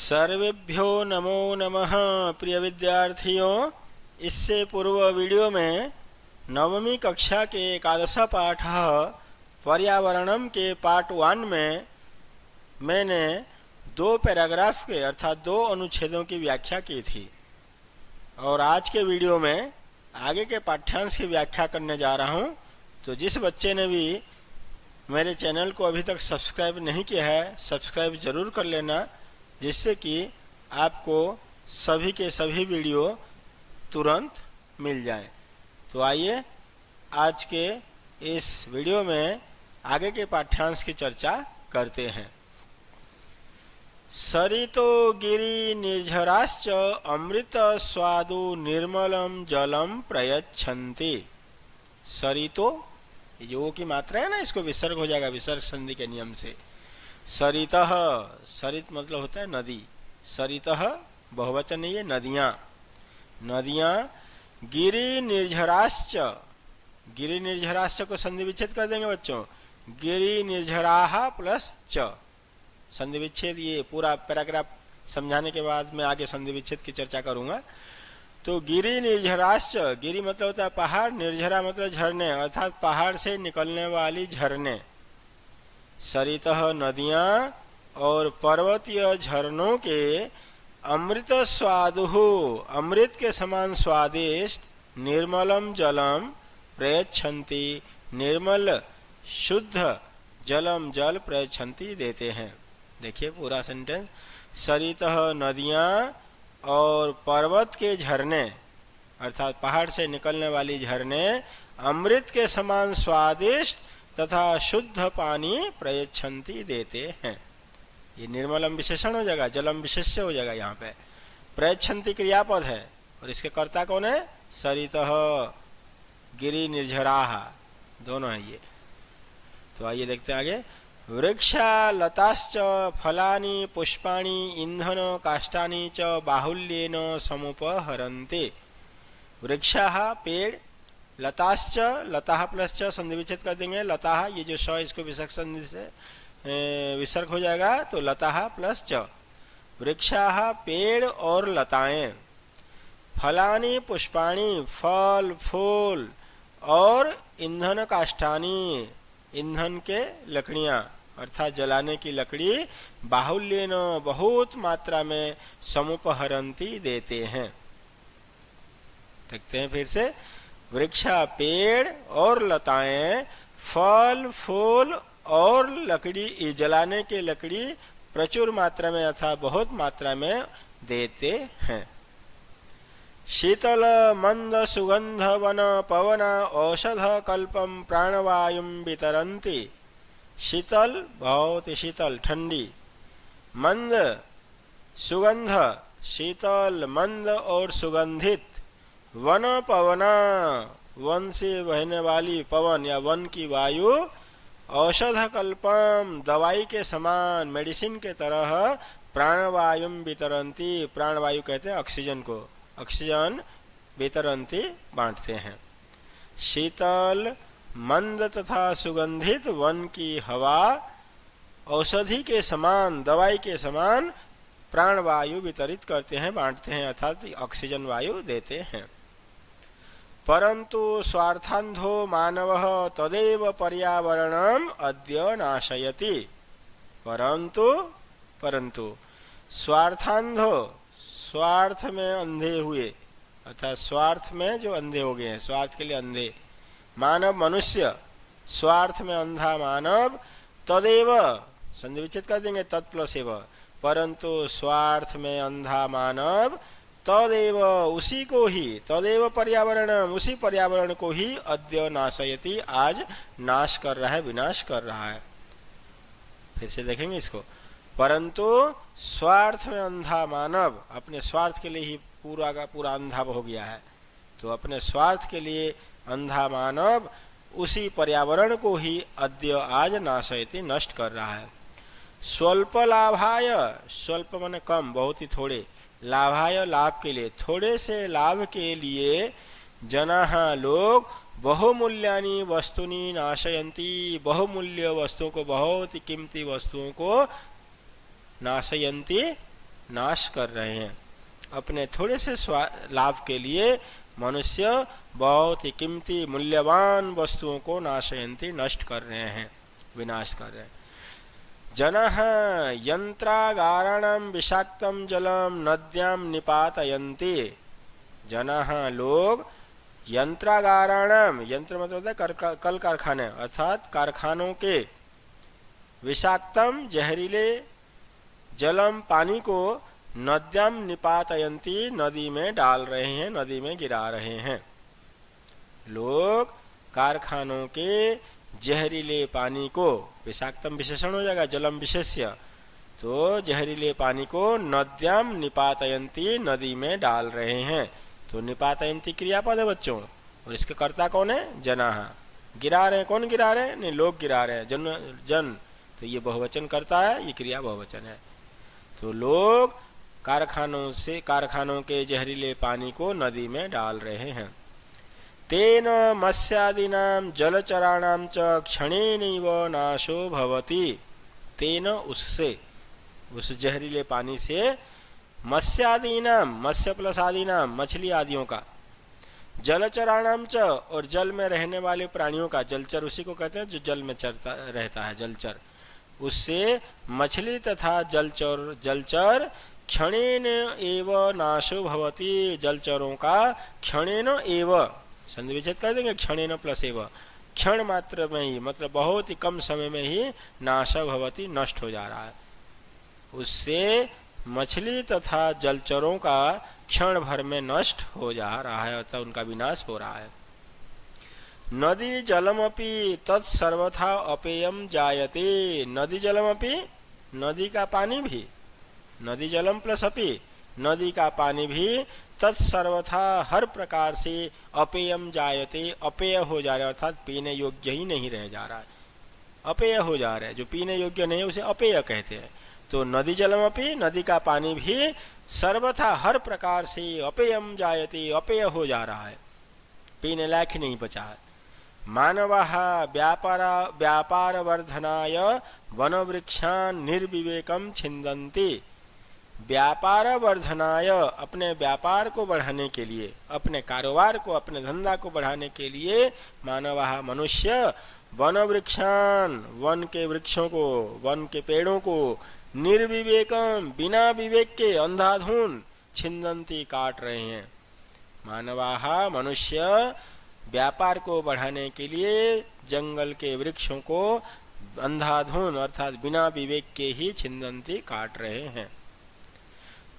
सर्वेभ्यो नमो नमः। प्रिय विद्यार्थियों, इससे पूर्व वीडियो में नवमी कक्षा के एकादश पाठ पर्यावरणम के पार्ट 1 में मैंने 2 पैराग्राफ के अर्थात 2 अनुच्छेदों की व्याख्या की थी और आज के वीडियो में आगे के पाठ्यांश की व्याख्या करने जा रहा हूं। तो जिस बच्चे ने भी मेरे चैनल को अभी तक सब्सक्राइब नहीं किया है, सब्सक्राइब जरूर कर लेना, जिससे कि आपको सभी के सभी वीडियो तुरंत मिल जाएं। तो आइए आज के इस वीडियो में आगे के पाठ्यांश की चर्चा करते हैं। सरितो गिरि निर्झराश्च अमृत स्वादु निर्मलम जलम प्रयच्छन्ति। सरितो, जो की मात्रा है ना, इसको विसर्ग हो जाएगा विसर्ग संधि के नियम से। सरितः, सरित मतलब होता है नदी, सरितः बहुवचन है, ये नदियां। नदियां गिरि निर्झराश्च, गिरि निर्झराश्च को संधि विच्छेद कर देंगे बच्चों। गिरि निर्झराः प्लस च, संधि विच्छेद। ये पूरा पैराग्राफ समझाने के बाद मैं आगे संधि विच्छेद की चर्चा करूंगा। तो गिरि निर्झराश्च, गिरि मतलब होता है पहाड़, निर्झरा मतलब झरने, अर्थात पहाड़ से निकलने वाली झरने। सरितः नदियां और पर्वतीय झरनों के अमृत स्वादुहु, अमृत के समान स्वादिष्ट, निर्मलम जलम प्रयच्छन्ति, निर्मल शुद्ध जलम जल प्रयच्छन्ति देते हैं। देखिए पूरा सेंटेंस। सरितः नदियां और पर्वत के झरने अर्थात पहाड़ से निकलने वाली झरने अमृत के समान स्वादिष्ट तथा शुद्ध पानी प्रयच्छन्ति देते हैं। ये निर्मलम विशेषण हो जाएगा, जलम विशेष्य हो जाएगा। यहाँ पे प्रयच्छन्ति क्रियापद है और इसके कर्ता कौन है? सरितः, गिरि निर्झराः, दोनों है ये। तो आइए देखते हैं आगे। वृक्षा लताश्च फलानि पुष्पाणि ईंधन काष्ठानि च बाहुल्येन समुपहरन्ति। वृक्षाः पेड़, लताश्च, लताः प्लस च संधि विच्छेद कर देंगे। लताः, ये जो श इसको विसर्ग संधि से विसर्ग हो जाएगा, तो लताः प्लस च। वृक्षाः पेड़ और लताएं। फलानि पुष्पाणि फल फूल, और ईंधन काष्ठानि ईंधन के लकड़ियां अर्थात जलाने की लकड़ी, बाहुल्येन बहुत मात्रा में, समुपहरन्ति देते हैं। देखते हैं फिर से। वृक्षा पेड़ और लताएं, फल फूल और लकड़ी, जलाने के लकड़ी प्रचुर मात्रा में अर्थात बहुत मात्रा में देते हैं। शीतल मंद सुगंध वन पवन औषध कल्पम प्राणवायुम वितरन्ति। शीतल बहुत शीतल ठंडी, मंद सुगंध शीतल मंद और सुगंधित, वन पवना वन से बहने वाली पवन या वन की वायु, औषध कल्पम दवाई के समान मेडिसिन के तरह, प्राणवायुम वितरन्ति, प्राणवायु कहते हैं ऑक्सीजन को, ऑक्सीजन वितरन्ति बांटते हैं। शीतल मंद तथा सुगंधित वन की हवा औषधि के समान, दवाई के समान प्राणवायु वितरित करते हैं, बांटते हैं, अर्थात ऑक्सीजन वायु देते हैं। परंतु स्वार्थान्धो मानवः तदेव पर्यावरणम अद्य नाशयति। परंतु स्वार्थान्धो, स्वार्थ में अंधे हुए अर्थात स्वार्थ में जो अंधे हो गए हैं, स्वार्थ के लिए अंधे मानव, मनुष्य, स्वार्थ में अंधा मानव, तदेव संधि विच्छेद कर देंगे, तत् प्लस एव, परंतु स्वार्थ में अंधा मानव, तदेव उसी को ही, तदेव पर्यावरण उसी पर्यावरण को ही, अद्य नाशयति आज नाश कर रहा है, विनाश कर रहा है। फिर से देखेंगे इसको। परंतु स्वार्थ में अंधा मानव अपने स्वार्थ के लिए ही पूरा का पूरा अंधा हो गया है, तो अपने स्वार्थ के लिए अंधा मानव उसी पर्यावरण को ही अद्य आज नाशयति नष्ट कर रहा है। स्वल्प लाभाय, स्वल्प माने कम, बहुत ही थोड़े, लाभाय लाभ के लिए, थोड़े से लाभ के लिए, जनाः लोग बहुमूल्यानि वस्तुनि नाशयन्ति, बहुमूल्य वस्तुओं को, बहुत ही कीमती वस्तुओं को नाशयन्ति नाश कर रहे हैं। अपने थोड़े से लाभ के लिए मनुष्य बहुत ही कीमती मूल्यवान वस्तुओं को नाशयन्ति, नष्ट कर रहे हैं, विनाश कर रहे हैं। जनः यंत्रागाराणां विषाक्तं जलम नद्यां निपातयन्ति। जनः लोग यंत्रागाराणाम, यंत्र मतलब होता है कल कारखाने, अर्थात कारखानों के विषाक्तम जहरीले जलम पानी को नद्याम निपातयन्ति, नदी में डाल रहे हैं, नदी में गिरा रहे हैं। लोग कारखानों के जहरीले पानी को, विषाक्तम विशेषण हो जाएगा जलम विशेष्य, तो जहरीले पानी को नद्याम निपातयन्ति, नदी में डाल रहे हैं। तो निपातयन्ति क्रियापद है बच्चों, और इसके कर्ता कौन है? जनाः। गिरा रहे हैं, कौन गिरा रहे हैं? नहीं, लोग गिरा रहे हैं, जन, तो ये बहुवचन करता है, ये क्रिया बहुवचन है। तो लोग कारखानों के जहरीले पानी को नदी में डाल रहे हैं। तेन मत्स्यादीनां जलचराणां च क्षणेनैव नाशो भवति। तेन, उससे, उस जहरीले पानी से, मत्स्यादीनां, मत्स्य प्लस आदीनां, मछली आदियों का, जलचराणां च, और जल में रहने वाले प्राणियों का, जलचर उसी को कहते हैं जो जल में चरता रहता है, जलचर, उससे मछली तथा जलचर क्षणेन एव नाशो भवति। जलचरों का क्षणेन एव, संधि विच्छेद कर देंगे, क्षणेन प्लस एव, क्षण मात्र में ही, मतलब बहुत ही कम समय में ही नाश भवति, नष्ट हो जा रहा है। उससे मछली तथा जलचरों का क्षण भर में नष्ट हो जा रहा है, अर्थात उनका विनाश हो रहा है। नदी जलमपि तत्सर्वथा अपेयम जायते। नदी जलमपि, नदी का पानी भी, नदी जलम प्लस अपि, नदी का पानी भी, तत्सर्वथा हर प्रकार से अपेयम जायते, अपेय हो जा रहा है, अर्थात पीने योग्य ही नहीं रह जा रहा है, अपेय हो जा रहा है। जो पीने योग्य नहीं उसे अपेय कहते हैं। तो नदी जलमपि, नदी का पानी भी, सर्वथा हर प्रकार से अपेयम जायते, अपेय हो जा रहा है, पीने लायक ही नहीं बचा है। मानवः व्यापार वर्धनाय वनवृक्षान् निर्विवेकं छिन्दन्ति। व्यापार वर्धनाय, अपने व्यापार को बढ़ाने के लिए, अपने कारोबार को, अपने धंधा को बढ़ाने के लिए, मानवः मनुष्य, वनवृक्षान्, वन के वृक्षों को, वन के पेड़ों को, निर्विवेकम, बिना विवेक के, अंधाधुन, छिन्दन्ति, काट रहे हैं। मानवाः, मनुष्य, व्यापार को बढ़ाने के लिए जंगल के वृक्षों को अंधाधुन अर्थात बिना विवेक के ही छिन्दन्ति, काट रहे हैं।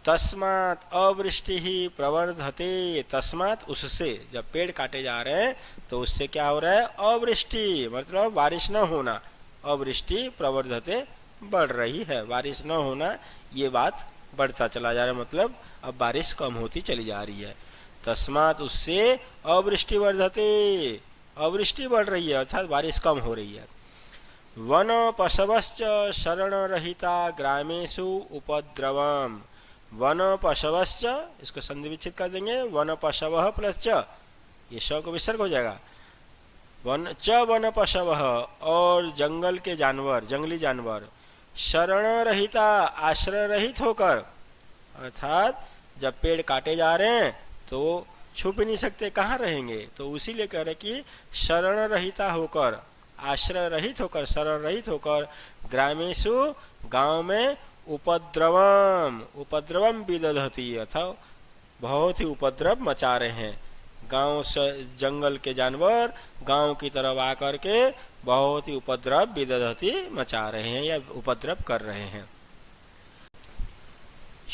तस्मात् अवृष्टि ही प्रवर्धते। तस्मात्, उससे, जब पेड़ काटे जा रहे हैं तो उससे क्या हो रहा है? अवृष्टि, मतलब बारिश न होना। अवृष्टि प्रवर्धते, बढ़ रही है, बारिश न होना, ये बात बढ़ता चला जा रहा है, मतलब अब बारिश कम होती चली जा रही है। तस्मात्, उससे, अवृष्टि वर्धते, अवृष्टि बढ़ रही है, अर्थात बारिश कम हो रही है। वन पशवश्च शरण रहिता ग्रामेषु उपद्रवम। वन पशवश्च, इसको संधि विच्छेद कर देंगे, वन पशवः प्लस च, ये श को विसर्ग हो जाएगा। वन पशवः, और जंगल के जानवर, जंगली जानवर, शरण रहिता, आश्रय रहित होकर, अर्थात जब पेड़ काटे जा रहे हैं तो छुप नहीं सकते, कहाँ रहेंगे, तो उसीलिए कह रहे कि शरण रहिता होकर, आश्रय रहित होकर, शरण रहित होकर, ग्रामेषु, गांव में, उपद्रवम, उपद्रवम विदधति, अर्थात बहुत ही उपद्रव मचा रहे हैं। गांव से जंगल के जानवर गांव की तरफ आकर के बहुत ही उपद्रव, विदधति, मचा रहे हैं या उपद्रव कर रहे हैं।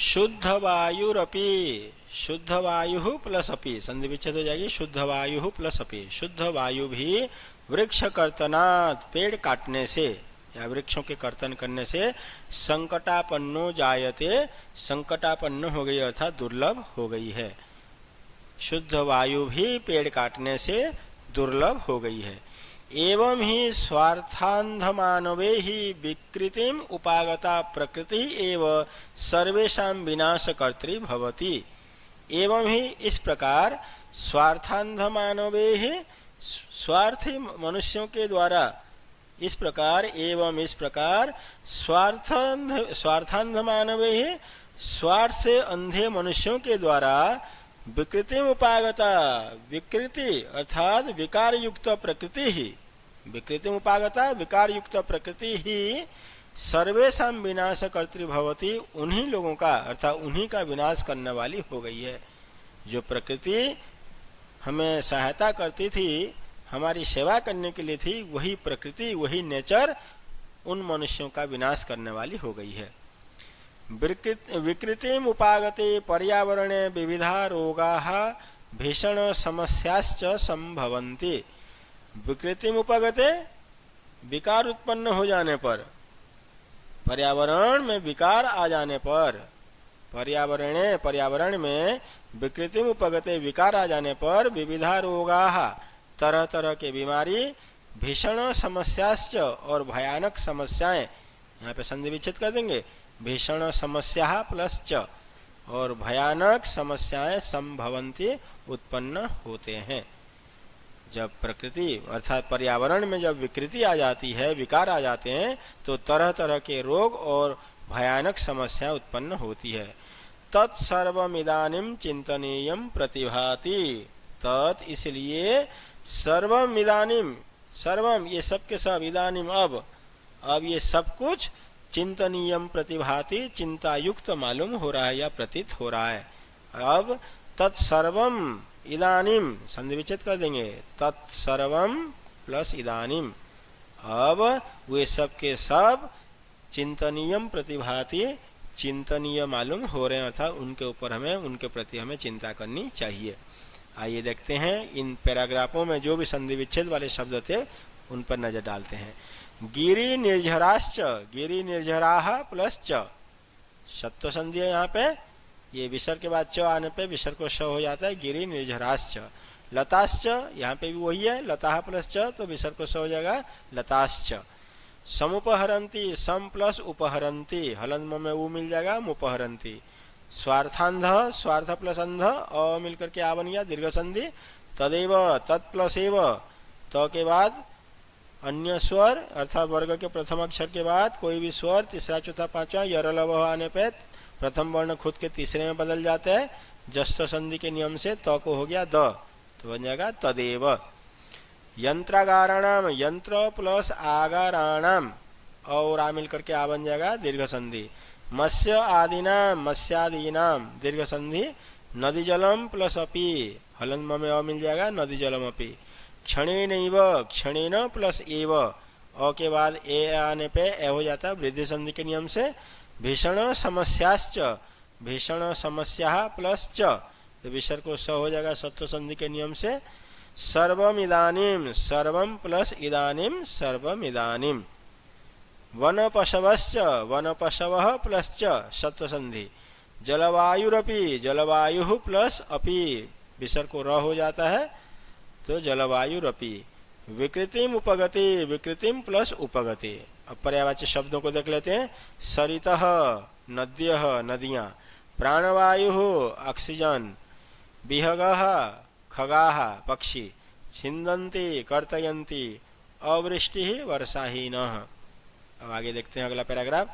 शुद्ध वायुरपि, शुद्ध वायु प्लस अपि, संधि विच्छेद हो जाएगी, शुद्ध वायु प्लस अपि। शुद्ध वायु भी वृक्ष कर्तनात्, पेड़ काटने से या वृक्षों के कर्तन करने से, संकटापन्नो जायते, संकटापन्न हो गई अर्थात दुर्लभ हो गई है। शुद्ध वायु भी पेड़ काटने से दुर्लभ हो गई है। एवं ही स्वार्थांध मानवे ही विकृतिम उपागता प्रकृति एव सर्वेषां विनाशकर्त्री भवति। एवं ही, इस प्रकार, स्वार्थांध मानवे ही, स्वार्थी मनुष्यों के द्वारा, इस प्रकार, एवं इस प्रकार, स्वार्थांध मानवे ही, स्वार्थ से अंधे मनुष्यों के द्वारा विकृति उपागता, विकृति अर्थात विकार युक्त प्रकृति ही, विकृति उपागता विकार युक्त प्रकृति ही सर्वेशा विनाश कर्तृभवती, उन्हीं लोगों का अर्थात उन्हीं का विनाश करने वाली हो गई है। जो प्रकृति हमें सहायता करती थी, हमारी सेवा करने के लिए थी, वही प्रकृति वही नेचर उन मनुष्यों का विनाश करने वाली हो गई है। विकृति उपागते पर्यावरणे विविधा रोगाः भीषण समस्याश्च संभवन्ति। विकृति उपगते विकार उत्पन्न हो जाने पर, पर्यावरण में विकार आ जाने पर, पर्यावरण में विकृति उपगते विकार आ जाने पर विविधा रोगाः तरह तरह के बीमारी, भीषण समस्याश्च और भयानक समस्याएं, यहाँ पे संधि विच्छेद कर देंगे, भीषण समस्या प्लस च और भयानक समस्याएं संभवन्ति उत्पन्न होते हैं। जब प्रकृति अर्थात पर्यावरण में जब विकृति आ जाती है, विकार आ जाते हैं, तो तरह तरह के रोग और भयानक समस्याएं उत्पन्न होती है। तत्सर्वमिदानीं चिंतनीयं प्रतिभाति, तत् इसलिए सर्वम इदानीं, सर्वम ये सब के सब, इदानीं अब ये सब कुछ चिंतनीयम प्रतिभाति, चिंता युक्त मालूम हो रहा है या प्रतीत हो रहा है। अब तत्सर्वम इदानीम संधि विच्छेद कर देंगे, तत्सर्वम प्लस इदानीम, अब वे सब के सब चिंतनीयम प्रतिभाति, चिंतनीय मालूम हो रहे हैं, अर्थात उनके ऊपर हमें, उनके प्रति हमें चिंता करनी चाहिए। आइए देखते हैं इन पैराग्राफों में जो भी संधि विच्छेद वाले शब्द थे उन पर नजर डालते हैं। गिरि निर्झराश्च, गिरि निर्झराः प्लस च, सत्व संधि है यहाँ पे, ये विसर्ग के बाद च आने पे विसर्ग को श हो जाता है, गिरि निर्झराश्च। लताश्च यहाँ पे भी वही है, लताः प्लस च तो विसर्ग को स हो जाएगा लताश्च। समुपहरन्ति, सम प्लस उपहरन्ति, हलन्म में ऊ मिल जाएगा मुपहरन्ति। स्वार्थांध, स्वार्थ प्लस अंध अ मिलकर के आ बन गया दीर्घ संधि। तदेव, तत् प्लस एव, त के बाद अन्य स्वर अर्थात वर्ग के प्रथम अक्षर के बाद कोई भी स्वर तीसरा चौथा पांचवा यरलव आने पे प्रथम वर्ण खुद के तीसरे में बदल जाते हैं। जस्त संधि के नियम से त को हो गया द, तो बन जाएगा तदेव। यंत्रागाराणाम, यंत्र प्लस आगाराणाम और आ मिलकर के आ बन जाएगा दीर्घ संधि। मत्स्य आदिनाम, मत्स्यादीनाम दीर्घ संधि। नदी जलम प्लस अपि, हलन में अ मिल जाएगा नदी जलम अपि। क्षणेनैव, क्षणेन प्लस एव, अ के बाद ए आने पे ए हो जाता है वृद्धि संधि के नियम से। भीषण समस्याश्च, भीषण समस्या प्लस च, तो विसर्ग को स हो जाएगा सत्व संधि के नियम से। सर्वम इदानीम, सर्वम प्लस इदानीम, सर्वम इदानीम। वन पशवश्च, वन पशवः प्लस च सत्व संधि। जलवायुरपि, जलवायु प्लस अपि, विसर्ग को र हो जाता है तो जलवायुरपि। विकृतिम उपगति, विकृतिम प्लस उपगति। अब पर्यायवाची शब्दों को देख लेते हैं। सरितः, नद्यः नदियां। प्राणवायु ऑक्सीजन। विहगः खगाः पक्षी। छिन्दन्ति कर्तयन्ति। अवृष्टि वर्षाहीनः। अब आगे देखते हैं अगला पैराग्राफ।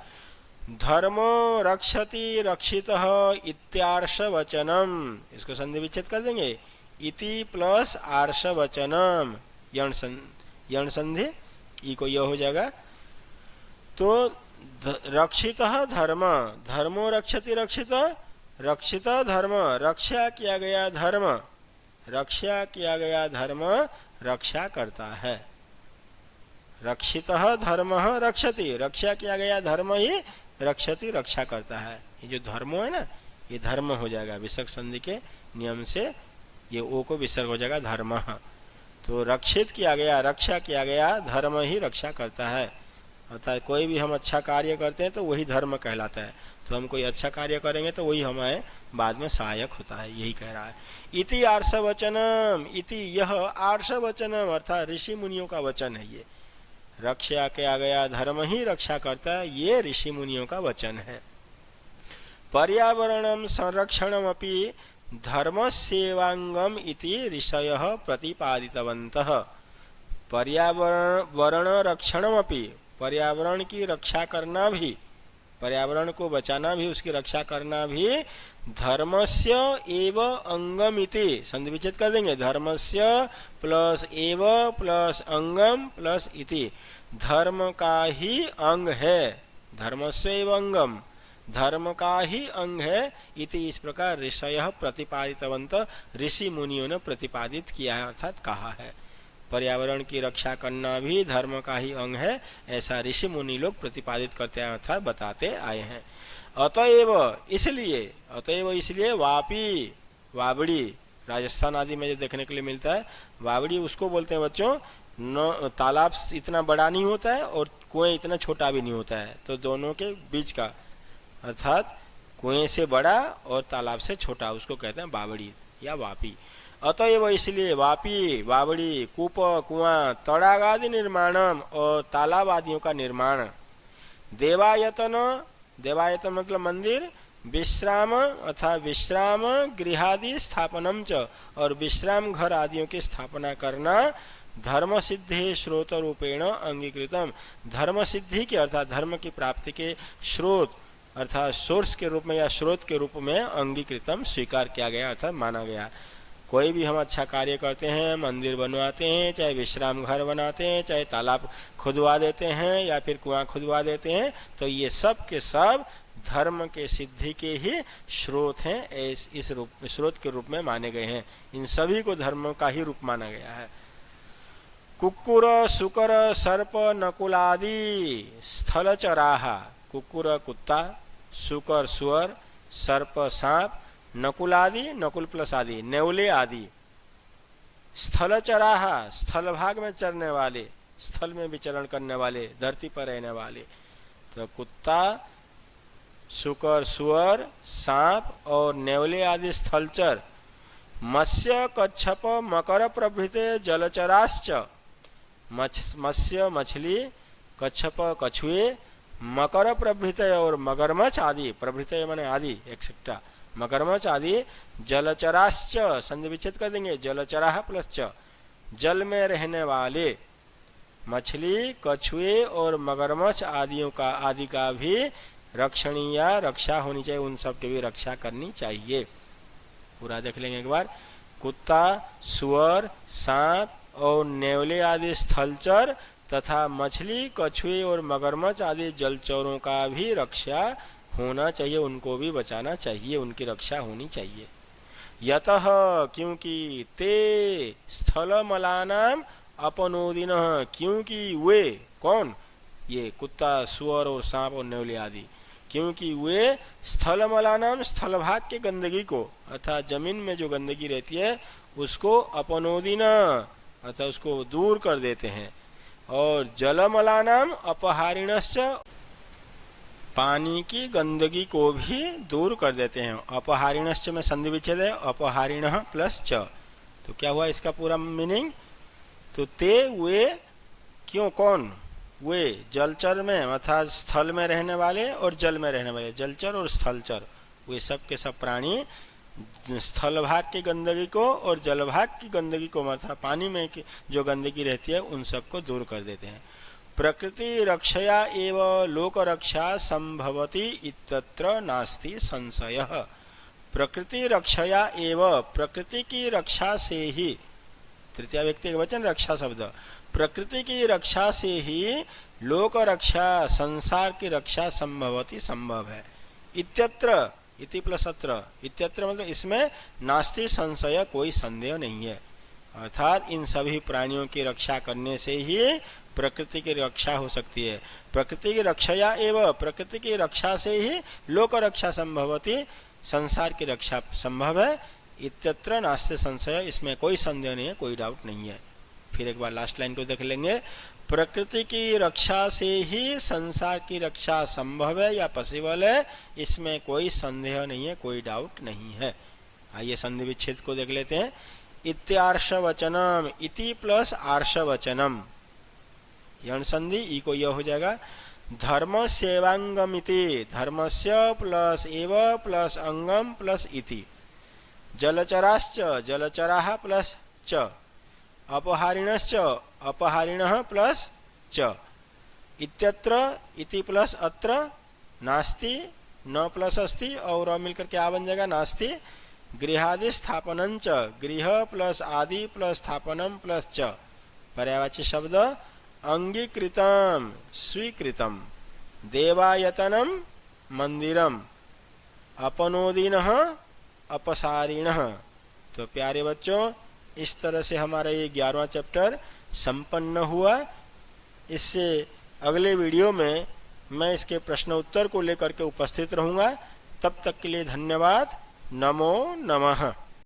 धर्मो रक्षति रक्षितः इत्यार्ष वचनम, इसको संधि विच्छेद कर देंगे। इति प्लस आर्ष वचनम, यण संधि, ई को यह हो जाएगा। तो रक्षितः धर्म, धर्मो रक्षति रक्षित, रक्षित धर्म, रक्षा किया गया धर्म, रक्षा किया गया धर्म रक्षा करता है। रक्षितः धर्म रक्षति, रक्षा किया गया धर्म ही रक्षति रक्षा करता है। ये जो धर्म है ना, ये धर्म हो जाएगा विसर्ग संधि के नियम से, ये ओ को विसर्ग हो जाएगा धर्म। तो रक्षित किया गया, रक्षा किया गया धर्म ही रक्षा करता है। अर्थात कोई भी हम अच्छा कार्य करते हैं तो वही धर्म कहलाता है। तो हम कोई अच्छा कार्य करेंगे तो वही हमें बाद में सहायक होता है, यही कह रहा है। इति आर्ष वचनम, इति यह आर्ष वचनम अर्थात ऋषि मुनियों का वचन है। ये रक्षा किया गया धर्म ही रक्षा करता है, ये ऋषि मुनियों का वचन है। पर्यावरणम संरक्षणम अपि धर्म सेवांगम इति ऋषयः प्रतिपादितवन्तः। पर्यावरण रक्षणम अपि, पर्यावरण की रक्षा करना भी, पर्यावरण को बचाना भी, उसकी रक्षा करना भी धर्मस्य एव अंगम इति, संधि विच्छेद कर देंगे, धर्मस्य प्लस एव प्लस अंगम प्लस इति, धर्म का ही अंग है, धर्मस्य एव अंगम, धर्म का ही अंग है, इति इस प्रकार ऋषयः प्रतिपादितवन्त, ऋषि मुनियों ने प्रतिपादित किया है अर्थात कहा है। पर्यावरण की रक्षा करना भी धर्म का ही अंग है, ऐसा ऋषि मुनि लोग प्रतिपादित करते हैं अर्थात बताते आए हैं। अतएव इसलिए वापी, वावड़ी, राजस्थान आदि में जो देखने के लिए मिलता है वावड़ी, उसको बोलते हैं बच्चों, तालाब इतना बड़ा नहीं होता है और कुएं इतना छोटा भी नहीं होता है, तो दोनों के बीच का अर्थात कुएं से बड़ा और तालाब से छोटा, उसको कहते हैं बावड़ी या वापी। अतएव इसलिए वापी, वावड़ी, कूप, कुआं, तड़ाग आदि निर्माणम और तालाब आदियों का निर्माण, देवायतन, देवायतन मतलब मंदिर, विश्राम अथवा विश्राम गृहादि स्थापनम च, और विश्राम घर आदियों की स्थापना करना, धर्म सिद्धि स्रोत रूपेण अंगीकृतम, धर्म सिद्धि के अर्थात धर्म की प्राप्ति के स्रोत अर्थात सोर्स के रूप में या स्रोत के रूप में अंगीकृतम स्वीकार किया गया अर्थात माना गया। कोई भी हम अच्छा कार्य करते हैं, मंदिर बनवाते हैं, चाहे विश्राम घर बनाते हैं, चाहे तालाब खुदवा देते हैं या फिर कुआं खुदवा देते हैं, तो ये सब के सब धर्म के सिद्धि के ही स्रोत हैं, इस रूप स्रोत के रूप में माने गए हैं। इन सभी को धर्म का ही रूप माना गया है। कुक्कुर, शुकर, सर्प, नकुलादि स्थलचराहा, कुक्कुर कुत्ता, शुकर सुअर, सर्प सांप, नकुलादि नकुल प्लस आदि नेवले आदि, स्थलचराहा स्थल भाग में चरने वाले, स्थल में विचरण करने वाले, धरती पर रहने वाले, तो कुत्ता, शुकर सुअर, सांप और नेवले आदि स्थलचर, मत्स्य कच्छप मकर प्रभृते जलचराश्च, मत्स्य मछली, कच्छप कछुए, मकर प्रभृत और मगरमच्छ आदि, प्रभृत माने आदि एक्सेट्रा, मगरमच्छ आदि, जलचराश्च संधि विच्छेद कर देंगे, जलचराः प्लस च, जल में रहने वाले मछली, कछुए और मगरमच्छ आदि का भी रक्षणीय रक्षा होनी चाहिए, उन सब की भी रक्षा करनी चाहिए। पूरा देख लेंगे एक बार। कुत्ता, सुअर, सांप और नेवले आदि स्थलचर तथा मछली, कछुए और मगरमच्छ आदि जलचरों का भी रक्षा होना चाहिए, उनको भी बचाना चाहिए, उनकी रक्षा होनी चाहिए। यतः क्योंकि ते स्थलमलानाम अपनोदिनः, क्योंकि वे कौन, ये कुत्ता, सुअर और सांप और नेवले आदि, क्योंकि वे स्थलमलानाम स्थलभाग के गंदगी को अर्थात जमीन में जो गंदगी रहती है उसको अपनोदिन अर्थात उसको दूर कर देते हैं, और जलमलानाम अपहारिणश्च, पानी की गंदगी को भी दूर कर देते हैं। अपहारिणश्च में संधि विच्छेद है, अपहारिणः प्लस च, तो क्या हुआ इसका पूरा मीनिंग, तो ते वे क्यों कौन, वे जलचर में अर्थात स्थल में रहने वाले और जल में रहने वाले, जलचर और स्थलचर, वे सब के सब प्राणी स्थल भाग की गंदगी को और जल भाग की गंदगी को अर्थात पानी में जो गंदगी रहती है उन सबको दूर कर देते हैं। प्रकृति रक्षया एव लोक रक्षा संभवति इत्यत्र नास्ति संशयः, प्रकृति रक्षया एव, प्रकृति की रक्षा से ही, तृतीया व्यक्ति के वचन रक्षा शब्द, प्रकृति की रक्षा से ही लोक रक्षा संसार की रक्षा संभवती संभव है। इत्यत्र इति प्लस अत्र, इत्यत्र मतलब इसमें नास्ति संशय, कोई संदेह नहीं है, अर्थात इन सभी प्राणियों की रक्षा करने से ही प्रकृति की रक्षा हो सकती है। प्रकृति की रक्षया एवं, प्रकृति की रक्षा से ही लोक रक्षा संभवती, संसार की रक्षा संभव है। इत्यत्र नास्ति संशय, इसमें कोई संदेह नहीं है, कोई डाउट नहीं है। फिर एक बार लास्ट लाइन को देख लेंगे, प्रकृति की रक्षा से ही संसार की रक्षा संभव है या पॉसिबल है, इसमें कोई संदेह नहीं है, कोई डाउट नहीं है। आइए संधि विच्छेद को देख लेते हैं। इत्यार्ष वचनम, इति प्लस आर्ष वचनम, यण संधि ई को यह हो जाएगा, धर्म सेवांगमिति, धर्मस्य प्लस एव प्लस अंगम प्लस इति, जलचराश्च जलचराः प्लस च, अपहारिणश्च अपहारिणः प्लस च, इत्यत्र इति प्लस अत्र नास्ति, न प्लस अस्ति और मिलकर के आ बन जाएगा नास्ति गृहादि स्थापनं च, गृह प्लस आदि प्लस स्थापनम प्लस च, पर्यायवाची शब्द अंगीकृतम स्वीकृतम, देवायतनम मंदिरम, अपनोदिनः अपसारिणः। तो प्यारे बच्चों, इस तरह से हमारा ये 11वां चैप्टर संपन्न हुआ। इससे अगले वीडियो में मैं इसके प्रश्न उत्तर को लेकर के उपस्थित रहूँगा। तब तक के लिए धन्यवाद। नमो नमः।